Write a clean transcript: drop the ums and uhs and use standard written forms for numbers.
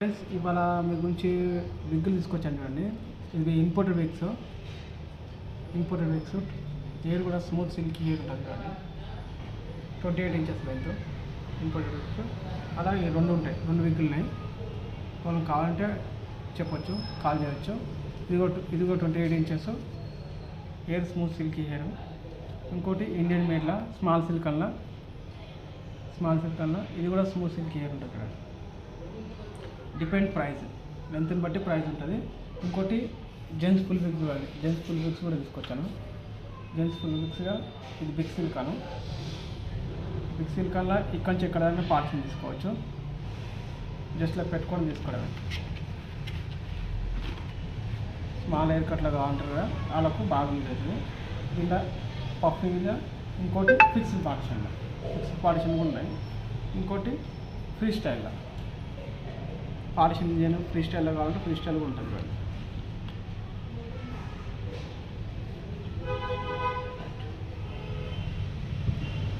Friends ఇవాళ మీ గురించి విగ్గులు తీసుకొచ్చాను చూడండి. ఇది ఇంపోర్టెడ్ విగ్స్. హెయిర్ కూడా స్మూత్ సిల్కీ హెయిర్ ఉంటుంది చూడండి. 28 ఇంచెస్ లెంత్ ఇంపోర్టెడ్ విగ్స్. అలాగే రెండు ఉంటాయి, రెండు విగ్గులు ఉన్నాయి. వాళ్ళకి కావాలంటే చెప్పొచ్చు, కాల్ చేయవచ్చు. ఇదిగో 28 inches hair, smooth silky hair. ఇంకోటి ఇండియన్ మేడ్లా స్మాల్ సిల్క్ అన్న ఇది కూడా స్మూత్ సిల్కీ హెయిర్ ఉంటుంది చూడండి. డిపెండ్ ప్రైస్, లెంత్ని బట్టి ప్రైస్ ఉంటుంది. ఇంకోటి జెంట్స్ ఫుల్ విగ్స్ చూడండి. జెంట్స్ ఫుల్ విగ్స్ కూడా తీసుకొచ్చాను. జెంట్స్ ఫుల్ విగ్స్గా ఇది బిగ్ సిల్కాను. బిగ్ సిల్కాన్లో ఇక్కడి నుంచి ఎక్కడైనా పార్ట్స్ని తీసుకోవచ్చు. జస్ట్ ఇలా పెట్టుకొని తీసుకోవడమే. స్మాల్ హెయిర్ కట్లా కావాలంటారు కదా, వాళ్ళకు బాగుంటుంది. కింద పఫింగ్గా ఇంకోటి ఫిక్స్డ్ పార్టిషన్ కూడా ఉన్నాయి. ఇంకోటి ఫ్రీ స్టైల్లో పార్టిషన్ ఫ్రీ స్టైల్లో కావాలంటే ఫ్రీ స్టైల్ కూడా ఉంటుంది.